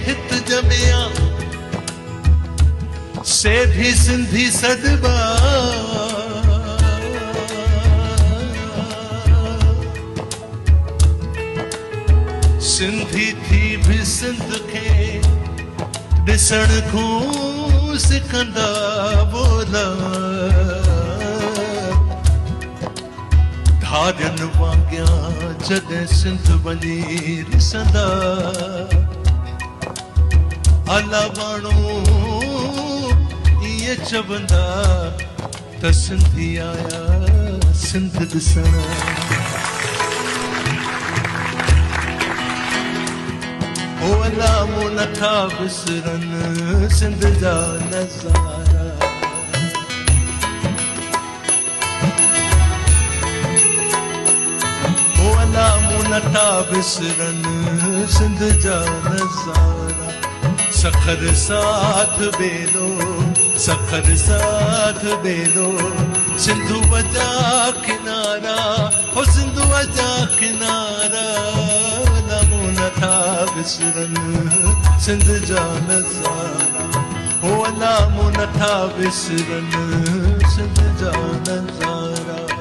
हित जमिया से भी सिंधी सदबा सिंधी थी भी सिंध के ॾिसण खूं सिकंदा बोला धारन वांगिया जॾहिं सिंध वञी ॾिसंदा आला माण्हू इएं चवंदा त सिंधी आया सिंध ॾिसण ओ अला मूं नथा विसरनि सिंध जा नज़ारा मूं नथा विसरनि सिंध जा नज़ारा सखर साथ बेलो सखर साथ बेलो सिंधु वजा किनारा हो सिंधु वजा किनारा मूं नथा विसरनि सिंध जा नज़ारा हो अला मूं नथा विसरनि सिंध जा नज़ारा